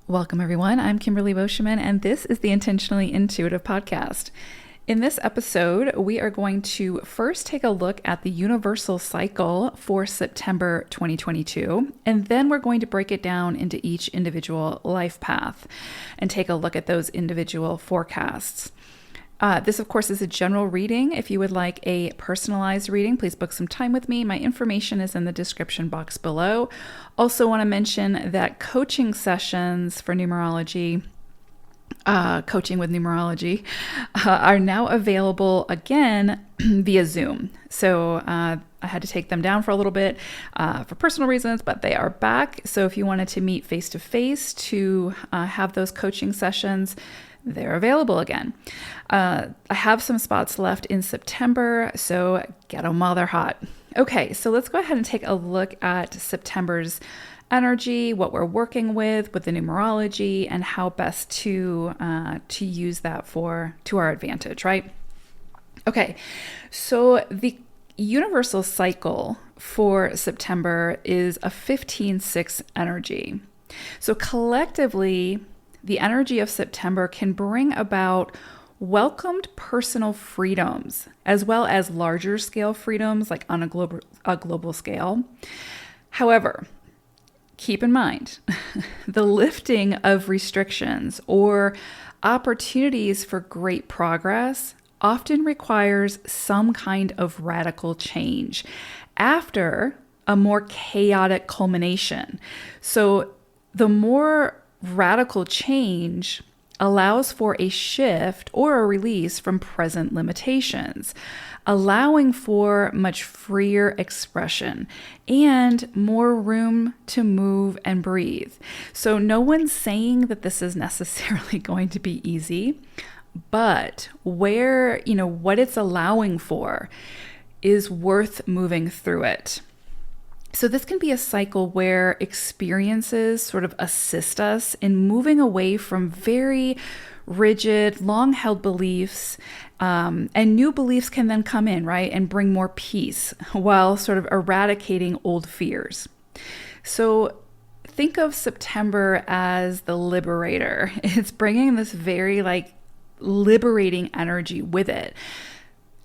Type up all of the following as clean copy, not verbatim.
Welcome, everyone. I'm Kimberly Boscheman, and this is the Intentionally Intuitive podcast. In this episode, we are going to first take a look at the universal cycle for September 2022, and then we're going to break it down into each individual life path and take a look at those individual forecasts. This, of course, is a general reading. If you would like a personalized reading, please book some time with me. My information is in the description box below. Also want to mention that coaching sessions for numerology, coaching with numerology, are now available again via Zoom. So I had to take them down for a little bit for personal reasons, but they are back. So if you wanted to meet face-to-face to have those coaching sessions, they're available again. I have some spots left in September, so get them while they're hot. Okay, so let's go ahead and take a look at September's energy, what we're working with the numerology, and how best to use that to our advantage, right? Okay, so the universal cycle for September is a 15-6 energy. So collectively, the energy of September can bring about welcomed personal freedoms, as well as larger scale freedoms, like on a global scale. However, keep in mind, the lifting of restrictions or opportunities for great progress often requires some kind of radical change after a more chaotic culmination. So the more radical change allows for a shift or a release from present limitations, allowing for much freer expression and more room to move and breathe. So no one's saying that this is necessarily going to be easy, but what it's allowing for is worth moving through it. So this can be a cycle where experiences sort of assist us in moving away from very rigid, long-held beliefs, and new beliefs can then come in, right, and bring more peace while sort of eradicating old fears. So think of September as the liberator. It's bringing this very liberating energy with it.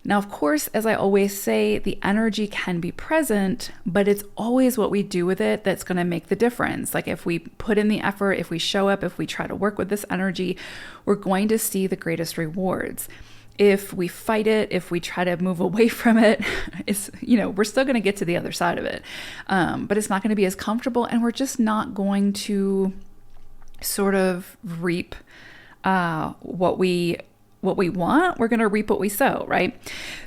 Now, of course, as I always say, the energy can be present, but it's always what we do with it that's going to make the difference. Like if we put in the effort, if we show up, if we try to work with this energy, we're going to see the greatest rewards. If we fight it, if we try to move away from it, we're still going to get to the other side of it. But it's not going to be as comfortable, and we're just not going to sort of reap what we want. We're going to reap what we sow, right?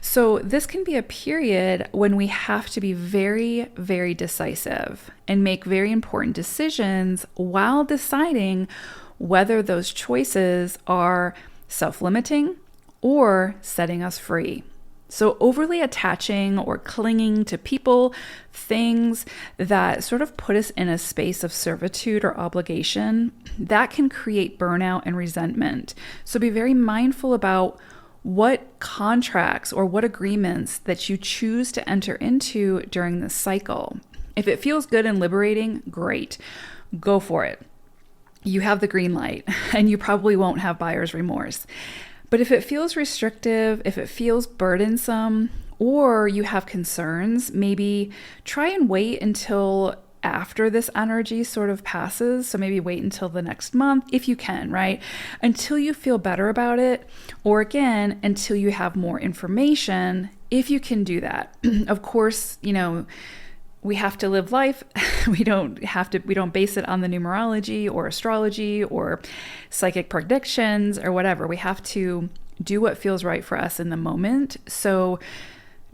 So this can be a period when we have to be very, very decisive and make very important decisions while deciding whether those choices are self-limiting or setting us free. So overly attaching or clinging to people, things that sort of put us in a space of servitude or obligation, that can create burnout and resentment. So be very mindful about what contracts or what agreements that you choose to enter into during this cycle. If it feels good and liberating, great, go for it. You have the green light, and you probably won't have buyer's remorse. But if it feels restrictive, if it feels burdensome, or you have concerns, maybe try and wait until after this energy sort of passes. So maybe wait until the next month, if you can, right? Until you feel better about it, or again, until you have more information, if you can do that. Of course, we have to live life. We don't base it on the numerology or astrology or psychic predictions or whatever. We have to do what feels right for us in the moment. So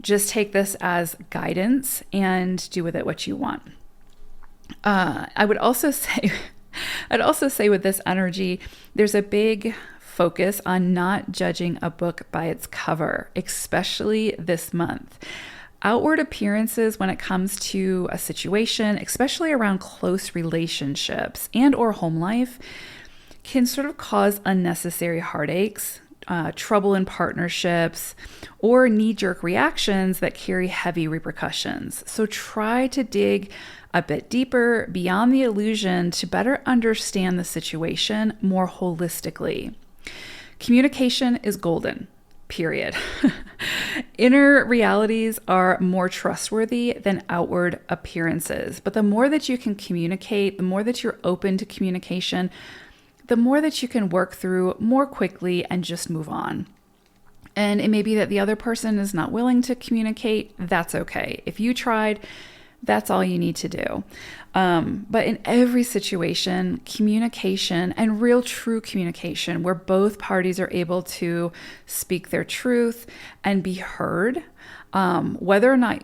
just take this as guidance and do with it what you want. I'd also say with this energy, there's a big focus on not judging a book by its cover, especially this month. Outward appearances when it comes to a situation, especially around close relationships and or home life, can sort of cause unnecessary heartaches, trouble in partnerships, or knee-jerk reactions that carry heavy repercussions. So try to dig a bit deeper beyond the illusion to better understand the situation more holistically. Communication is golden, period. Inner realities are more trustworthy than outward appearances. But the more that you can communicate, the more that you're open to communication, the more that you can work through more quickly and just move on. And it may be that the other person is not willing to communicate. That's okay. If you tried, that's all you need to do. But in every situation, communication and real true communication where both parties are able to speak their truth and be heard, whether or not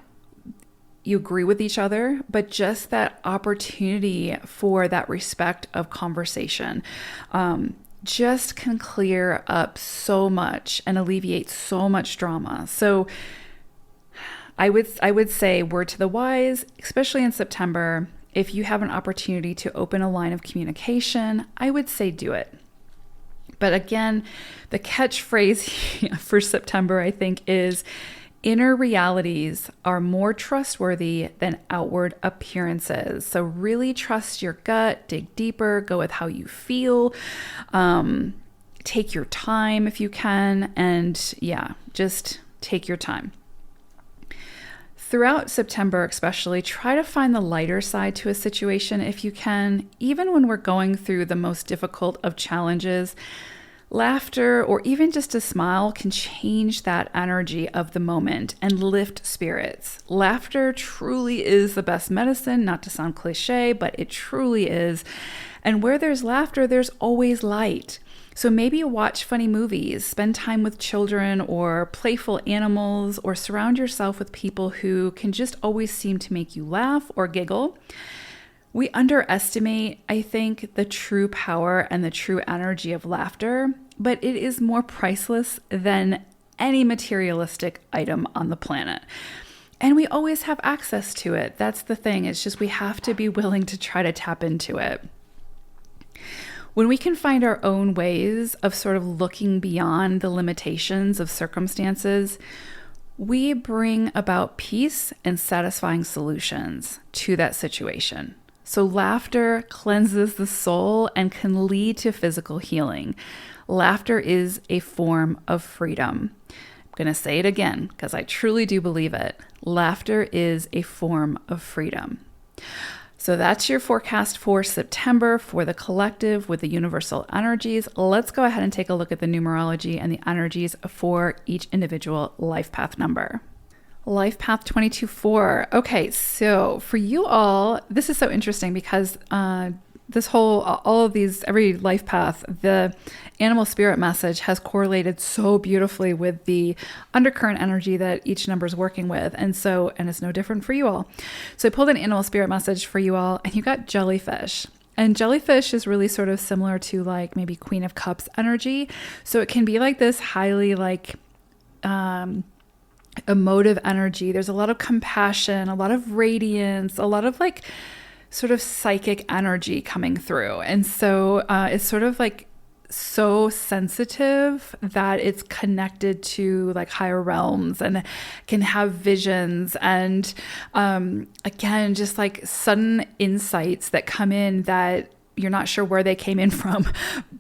you agree with each other, but just that opportunity for that respect of conversation, just can clear up so much and alleviate so much drama. So I would say, word to the wise, especially in September, if you have an opportunity to open a line of communication, I would say do it. But again, the catchphrase for September, I think, is inner realities are more trustworthy than outward appearances. So really trust your gut, dig deeper, go with how you feel, take your time if you can, and just take your time. Throughout September especially, try to find the lighter side to a situation if you can. Even when we're going through the most difficult of challenges, laughter or even just a smile can change that energy of the moment and lift spirits. Laughter truly is the best medicine, not to sound cliche, but it truly is. And where there's laughter, there's always light. So maybe watch funny movies, spend time with children or playful animals, or surround yourself with people who can just always seem to make you laugh or giggle. We underestimate, I think, the true power and the true energy of laughter, but it is more priceless than any materialistic item on the planet. And we always have access to it. That's the thing. It's just we have to be willing to try to tap into it. When we can find our own ways of sort of looking beyond the limitations of circumstances, we bring about peace and satisfying solutions to that situation. So laughter cleanses the soul and can lead to physical healing. Laughter is a form of freedom. I'm going to say it again because I truly do believe it. Laughter is a form of freedom. So that's your forecast for September for the collective with the universal energies. Let's go ahead and take a look at the numerology and the energies for each individual life path number. Life path 22-4. Okay, so for you all, this is so interesting because all of these, every life path, the animal spirit message has correlated so beautifully with the undercurrent energy that each number is working with. And it's no different for you all. So I pulled an animal spirit message for you all, and you got jellyfish. And jellyfish is really sort of similar to like maybe Queen of Cups energy. So it can be like this highly like, emotive energy. There's a lot of compassion, a lot of radiance, a lot of like sort of psychic energy coming through. And so it's sort of like so sensitive that it's connected to like higher realms and can have visions and again, just like sudden insights that come in that you're not sure where they came in from.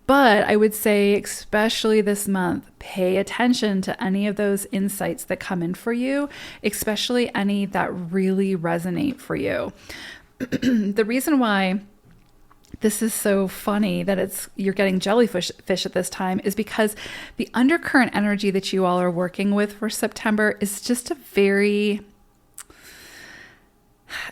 But I would say, especially this month, pay attention to any of those insights that come in for you, especially any that really resonate for you. The reason why this is so funny that you're getting jellyfish at this time is because the undercurrent energy that you all are working with for September is just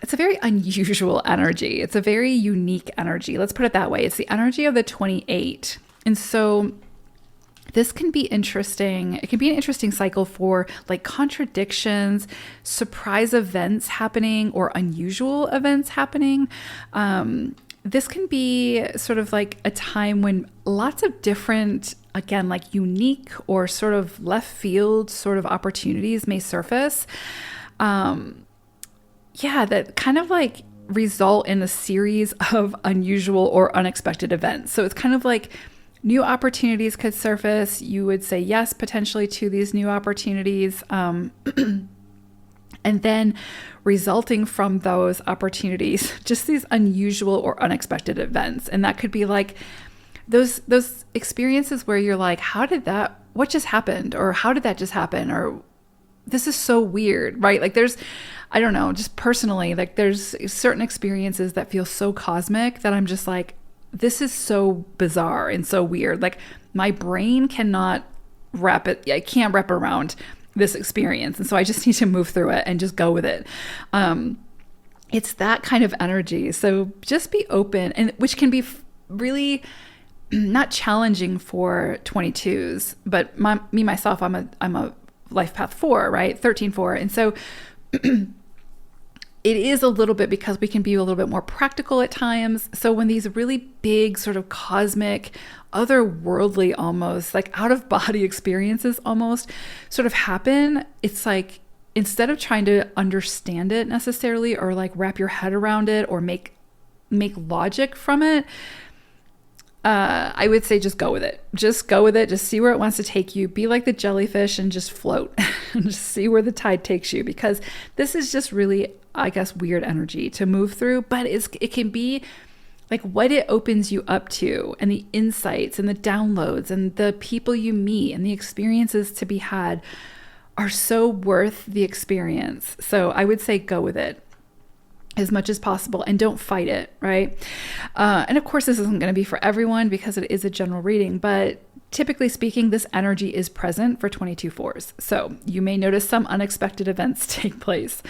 it's a very unusual energy. It's a very unique energy. Let's put it that way. It's the energy of the 28. And so this can be interesting. It can be an interesting cycle for like contradictions, surprise events happening, or unusual events happening. This can be sort of like a time when lots of different, again, like unique or sort of left field sort of opportunities may surface. That kind of like result in a series of unusual or unexpected events. So it's kind of like new opportunities could surface. You would say yes, potentially, to these new opportunities. And then resulting from those opportunities, just these unusual or unexpected events. And that could be like those experiences where you're like, what just happened? Or how did that just happen? Or this is so weird, right? Like I don't know, just personally, like there's certain experiences that feel so cosmic that I'm just like, this is so bizarre and so weird. Like my brain cannot I can't wrap around this experience. And so I just need to move through it and just go with it. It's that kind of energy. So just be open, and which can be really not challenging for 22s, but myself, I'm a life path 4, right? 13-4. And so it is a little bit, because we can be a little bit more practical at times. So when these really big sort of cosmic, otherworldly, almost like out of body experiences almost sort of happen, it's like, instead of trying to understand it necessarily, or like wrap your head around it, or make logic from it, I would say just go with it. Just go with it. Just see where it wants to take you. Be like the jellyfish and just float and just see where the tide takes you, because this is just really, I guess, weird energy to move through. But it can be like what it opens you up to, and the insights and the downloads and the people you meet and the experiences to be had are so worth the experience. So I would say go with it as much as possible, and don't fight it, right? And of course, this isn't going to be for everyone because it is a general reading, but typically speaking, this energy is present for 22-4s. So you may notice some unexpected events take place.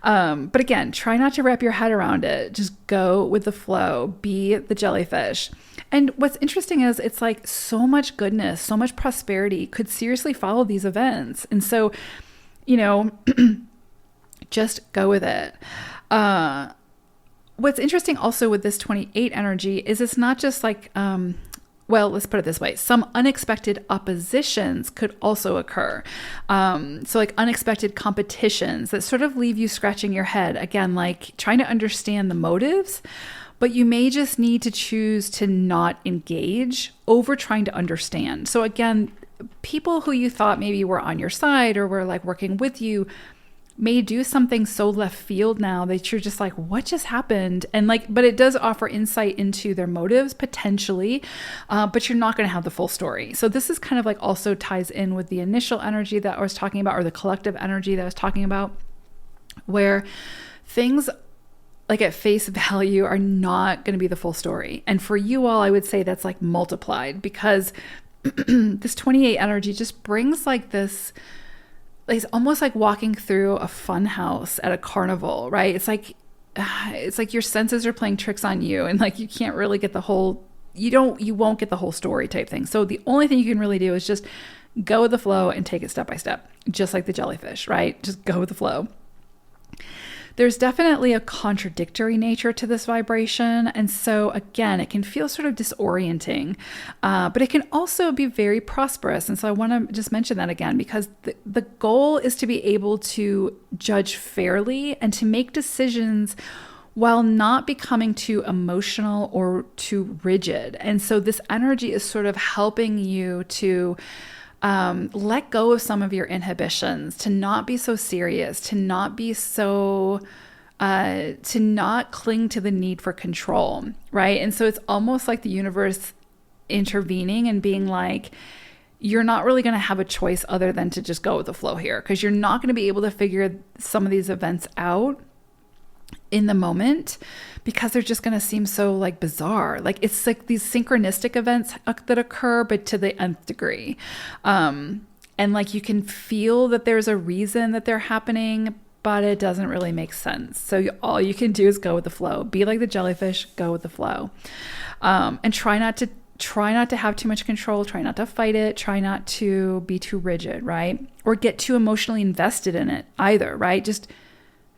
But again, try not to wrap your head around it. Just go with the flow, be the jellyfish. And what's interesting is it's like so much goodness, so much prosperity could seriously follow these events. And so, just go with it. What's interesting also with this 28 energy is it's not just like, let's put it this way. Some unexpected oppositions could also occur. So like unexpected competitions that sort of leave you scratching your head. Again, like trying to understand the motives, but you may just need to choose to not engage over trying to understand. So again, people who you thought maybe were on your side or were like working with you may do something so left field now that you're just like, what just happened? And like, but it does offer insight into their motives potentially, but you're not going to have the full story. So this is kind of like also ties in with the initial energy that I was talking about, or the collective energy that I was talking about, where things like at face value are not going to be the full story. And for you all, I would say that's like multiplied, because this 28 energy just brings like this, it's almost like walking through a fun house at a carnival, right? It's like your senses are playing tricks on you, and like you can't really get the whole, you won't get the whole story type thing. So the only thing you can really do is just go with the flow and take it step by step, just like the jellyfish, right? Just go with the flow. There's definitely a contradictory nature to this vibration. And so again, it can feel sort of disorienting, but it can also be very prosperous. And so I want to just mention that again, because the goal is to be able to judge fairly and to make decisions while not becoming too emotional or too rigid. And so this energy is sort of helping you to let go of some of your inhibitions, to not be so serious, to not be so, to not cling to the need for control, right? And so it's almost like the universe intervening and being like, you're not really going to have a choice other than to just go with the flow here, because you're not going to be able to figure some of these events out in the moment, because they're just going to seem so like bizarre. Like it's like these synchronistic events that occur, but to the nth degree. And like you can feel that there's a reason that they're happening, but it doesn't really make sense. So all you can do is go with the flow. Be like the jellyfish, go with the flow. And try not to have too much control. Try not to fight it. Try not to be too rigid, right? Or get too emotionally invested in it either, right? Just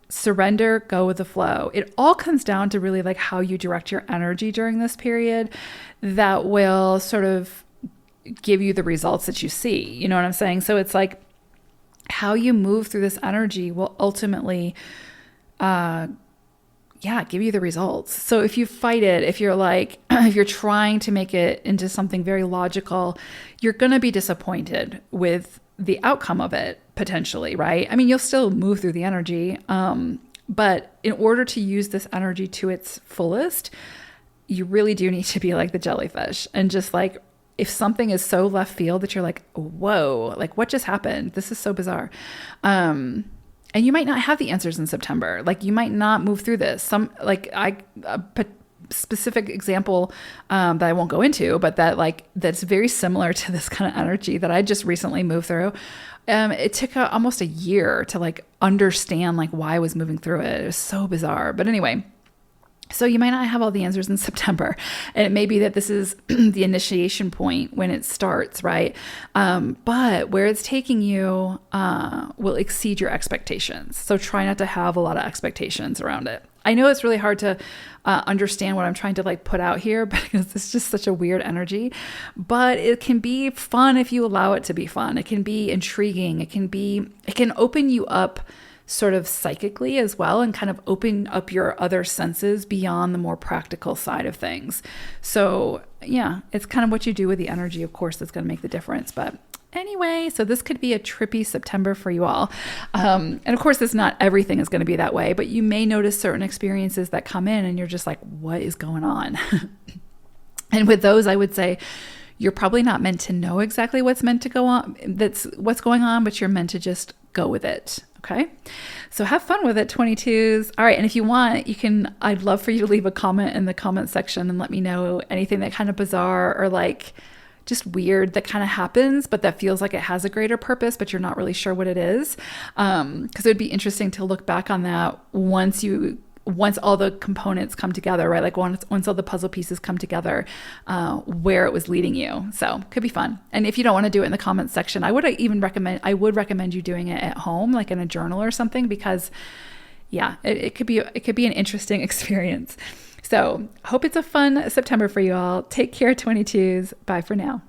surrender, go with the flow. It all comes down to really like how you direct your energy during this period that will sort of give you the results that you see. You know what I'm saying? So it's like how you move through this energy will ultimately, give you the results. So if you fight it, if you're like, if you're trying to make it into something very logical, you're going to be disappointed with the outcome of it potentially, right? I mean, you'll still move through the energy. But in order to use this energy to its fullest, you really do need to be like the jellyfish and just like, if something is so left field that you're like, whoa, like what just happened? This is so bizarre. And you might not have the answers in September. Like you might not move through this. Specific example that I won't go into, but that's very similar to this kind of energy that I just recently moved through. It took almost a year to like understand like why I was moving through it. It was so bizarre. But anyway, so you might not have all the answers in September, and it may be that this is the initiation point when it starts, right? But where it's taking you will exceed your expectations. So try not to have a lot of expectations around it. I know it's really hard to understand what I'm trying to like put out here because it's just such a weird energy, but it can be fun if you allow it to be fun. It can be intriguing. It can open you up sort of psychically as well and kind of open up your other senses beyond the more practical side of things. So yeah, it's kind of what you do with the energy, of course, that's going to make the difference. But anyway, so this could be a trippy September for you all. And of course, not everything is going to be that way, but you may notice certain experiences that come in and you're just like, what is going on? And with those, I would say, you're probably not meant to know exactly what's meant to go on. That's what's going on, but you're meant to just go with it. Okay. So have fun with it, 22s. All right. And if you want, I'd love for you to leave a comment in the comment section and let me know anything that kind of bizarre or like just weird that kind of happens, but that feels like it has a greater purpose, but you're not really sure what it is. Because it would be interesting to look back on that once all the components come together, right? Like once all the puzzle pieces come together, where it was leading you. So could be fun. And if you don't want to do it in the comments section, I would recommend you doing it at home, like in a journal or something, because yeah, it could be an interesting experience. So hope it's a fun September for you all. Take care, 22s. Bye for now.